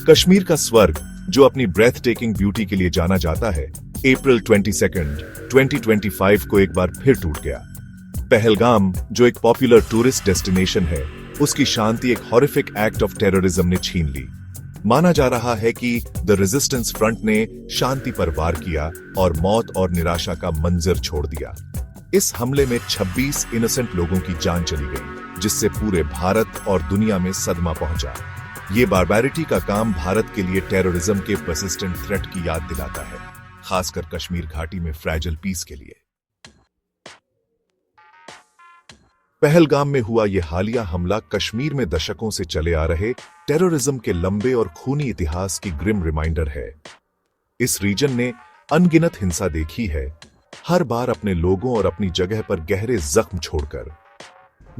कश्मीर का स्वर्ग, जो अपनी ब्रेथ टेकिंग ब्यूटी के लिए जाना जाता है, अप्रैल 22, 2025 को एक बार फिर टूट गया। पहलगाम, जो एक पॉपुलर टूरिस्ट डेस्टिनेशन है, उसकी शांति एक हॉरिफिक एक्ट ऑफ टेररिज्म ने छीन ली। माना जा रहा है कि द रेजिस्टेंस फ्रंट ने शांति पर वार किया और मौत और निराशा का मंजर छोड़ दिया। इस हमले में 26 इनोसेंट लोगों की जान चली गई, जिससे पूरे भारत और दुनिया में सदमा पहुंचा। ये बारबैरिटी का काम भारत के लिए टेररिज्म के पर्सिस्टेंट थ्रेट की याद दिलाता है, खासकर कश्मीर घाटी में फ्रैजिल पीस के लिए। पहलगाम में हुआ यह हालिया हमला कश्मीर में दशकों से चले आ रहे टेररिज्म के लंबे और खूनी इतिहास की ग्रिम रिमाइंडर है। इस रीजन ने अनगिनत हिंसा देखी है, हर बार अपने लोगों और अपनी जगह पर गहरे जख्म छोड़कर।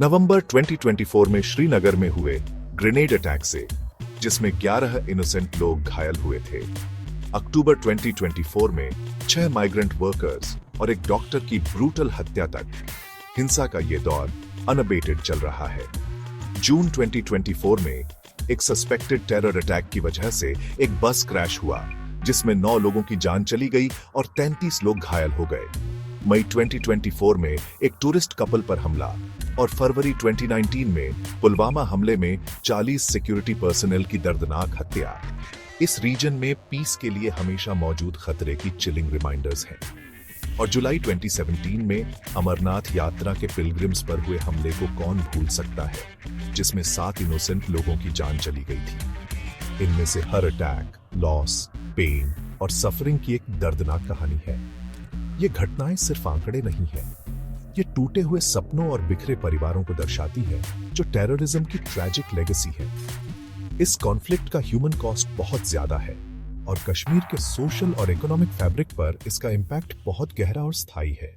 नवंबर 2024 में श्रीनगर में हुए ग्रेनेड अटैक से, जिसमें 11 इनोसेंट लोग घायल हुए थे, अक्टूबर 2024 में 6 माइग्रेंट वर्कर्स और एक डॉक्टर की ब्रूटल हत्या तक, हिंसा का यह दौर अनअबेटेड चल रहा है। जून 2024 में एक सस्पेक्टेड टेरर अटैक की वजह से एक बस क्रैश हुआ, जिसमें 9 लोगों की जान चली गई और 33 लोग घायल हो गए। मई 2024 में एक टूरिस्ट कपल पर हमला और फरवरी 2019 में पुलवामा हमले में 40 सिक्योरिटी पर्सनल की दर्दनाक हत्या इस रीजन में पीस के लिए हमेशा मौजूद खतरे की चिलिंग रिमाइंडर्स हैं। और जुलाई 2017 में अमरनाथ यात्रा के पिलग्रिम्स पर हुए हमले को कौन भूल सकता है, जिसमें 7 इनोसेंट लोगों की जान चली गई थी। इनमें से हर अटैक, लॉस, पेन और सफरिंग की एक दर्दनाक कहानी है। ये घटनाएं सिर्फ आंकड़े नहीं है, ये टूटे हुए सपनों और बिखरे परिवारों को दर्शाती है, जो टेररिज्म की ट्रैजिक लेगेसी है। इस कॉन्फ्लिक्ट का ह्यूमन कॉस्ट बहुत ज्यादा है और कश्मीर के सोशल और इकोनॉमिक फैब्रिक पर इसका इंपैक्ट बहुत गहरा और स्थायी है।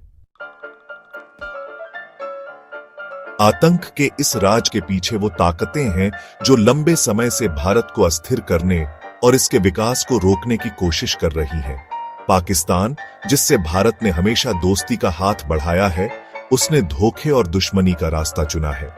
आतंक के इस राज के पीछे वो ताकतें हैं जो लंबे समय से भारत को अस्थिर करने और इसके विकास को रोकने की कोशिश कर रही हैं। पाकिस्तान, जिससे भारत ने हमेशा दोस्ती का हाथ बढ़ाया है, उसने धोखे और दुश्मनी का रास्ता चुना है।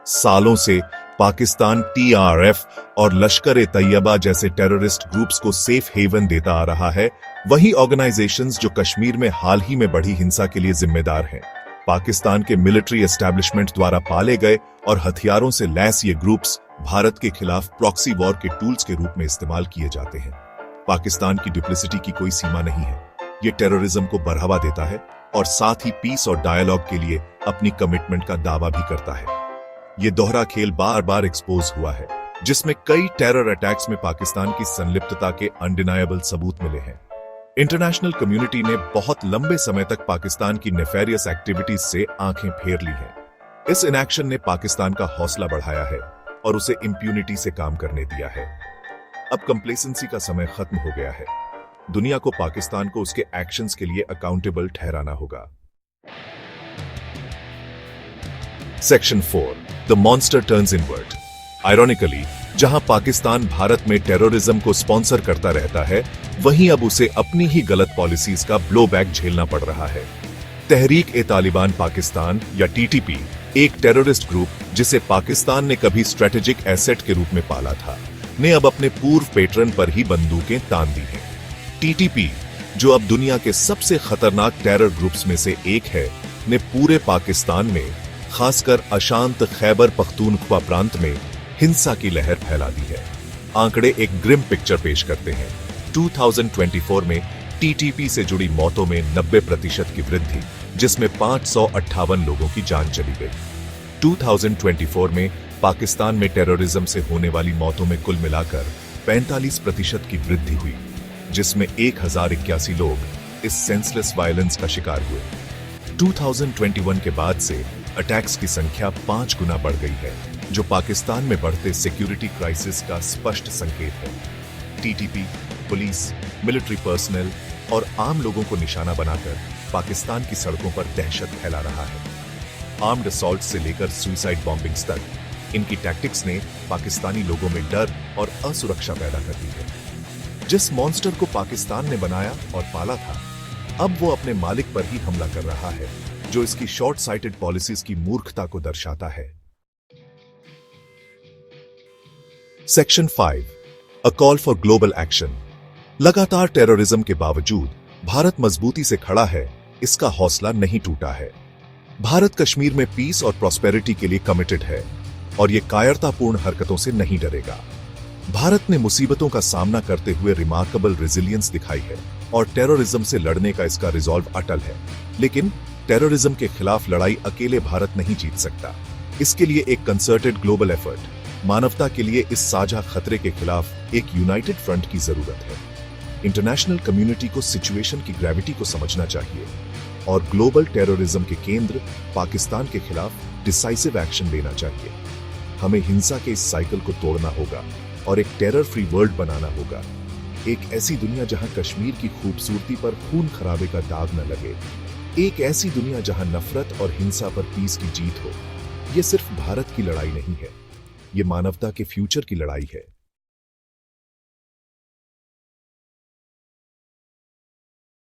सालों से पाकिस्तान TRF और लश्कर-ए-तैयबा जैसे टेररिस्ट ग्रुप्स को सेफ हेवन देता आ रहा है, वही ऑर्गेनाइजेशंस जो कश्मीर में हाल ही में बढ़ी हिंसा के लिए जिम्मेदार हैं। पाकिस्तान के मिलिट्री एस्टैब्लिशमेंट द्वारा पाले गए और हथियारों से लैस ये ग्रुप्स भारत के खिलाफ प्रॉक्सी वॉर के टूल्स के रूप में इस्तेमाल किए जाते हैं। पाकिस्तान की डुप्लिसिटी की कोई सीमा नहीं है। ये टेररिज्म को बढ़ावा देता है और साथ ही पीस और डायलॉग के लिए अपनी कमिटमेंट का दावा भी करता है। ये दोहरा खेल बार बार एक्सपोज हुआ है, जिसमें कई टेरर अटैक्स में पाकिस्तान की संलिप्तता के अनडिनायबल सबूत मिले हैं। इंटरनेशनल कम्युनिटी ने बहुत लंबे समय तक पाकिस्तान की नेफेरियस एक्टिविटीज से आंखें फेर ली हैं। इस इनएक्शन ने पाकिस्तान का हौसला बढ़ाया है और उसे इंप्यूनिटी से काम करने दिया है। अब कंप्लेसेंसी का समय खत्म हो गया है। दुनिया को पाकिस्तान को उसके एक्शंस के लिए अकाउंटेबल ठहराना होगा। Section 4, the monster turns inward. Ironically, जहां पाकिस्तान भारत में टेररिज्म को स्पॉन्सर करता रहता है, वहीं अब उसे अपनी ही गलत पॉलिसीज का ब्लोबैक झेलना पड़ रहा है। तहरीक-ए-तालिबान पाकिस्तान या TTP, एक टेररिस्ट ग्रुप जिसे पाकिस्तान ने कभी स्ट्रेटेजिक एसेट के रूप में पाला था, ने अब अपने पूर्व पेट्रन पर ही बंदूकें तान दी हैं। TTP, जो अब दुनिया के सबसे खतरनाक टेरर ग्रुप्स में से एक है, ने पूरे पाकिस्तान में, खासकर अशांत खैबर पख्तूनख्वा प्रांत में हिंसा की लहर फैला दी है। आंकड़े एक ग्रिम पिक्चर पेश करते हैं। 2024 में TTP से जुड़ी मौतों में 90% की वृद्धि, जिसमें 558 लोगों की जान चली गई। 2024 में पाकिस्तान में टेररिज्म से होने वाली मौतों में कुल मिलाकर 45% की वृद्धि हुई, जिसमें 1081 लोग इस सेंसलेस वायलेंस का शिकार हुए। 2021 के बाद से अटैक्स की संख्या 5 गुना बढ़ गई है, जो पाकिस्तान में बढ़ते सिक्योरिटी क्राइसिस का स्पष्ट संकेत है। TTP, पुलिस, मिलिट्री पर्सनल और आम लोगों को निशाना बनाकर पाकिस्तान की सड़कों पर दहशत फैला रहा है। आर्म्ड असॉल्ट से लेकर सुसाइड बॉम्बिंग्स तक, इनकी टैक्टिक्स ने पाकिस्तानी लोगों में डर और असुरक्षा पैदा कर दी है। जिस मॉन्स्टर को पाकिस्तान ने बनाया और पाला था, अब वो अपने मालिक पर ही हमला कर रहा है, जो इसकी शॉर्ट साइटेड पॉलिसीज की मूर्खता को दर्शाता है। Section 5, a call for global action. लगातार टेररिज्म के बावजूद भारत मजबूती से खड़ा है, इसका हौसला नहीं टूटा है। भारत कश्मीर में पीस और प्रॉस्पेरिटी के लिए कमिटेड है और यह कायरतापूर्ण हरकतों से नहीं डरेगा। भारत ने मुसीबतों का सामना करते हुए रिमार्केबल रेजिलियंस दिखाई है और टेररिज्म से लड़ने का इसका रिजॉल्व अटल है। लेकिन टेररिज्म के खिलाफ लड़ाई अकेले भारत नहीं जीत सकता। इसके लिए एक कंसर्टेड ग्लोबल एफर्ट, मानवता के लिए इस साझा खतरे के खिलाफ एक यूनाइटेड फ्रंट की जरूरत है। इंटरनेशनल कम्युनिटी को सिचुएशन की ग्रेविटी को समझना चाहिए और ग्लोबल टेररिज्म के केंद्र पाकिस्तान के खिलाफ डिसाइसिव एक्शन लेना चाहिए। हमें हिंसा के इस साइकिल को तोड़ना होगा और एक टेरर फ्री वर्ल्ड बनाना होगा। एक ऐसी दुनिया जहां कश्मीर की खूबसूरती पर खून खराबे का दाग न लगे। एक ऐसी दुनिया जहां नफरत और हिंसा पर पीस की जीत हो। यह सिर्फ भारत की लड़ाई नहीं है, यह मानवता के फ्यूचर की लड़ाई है।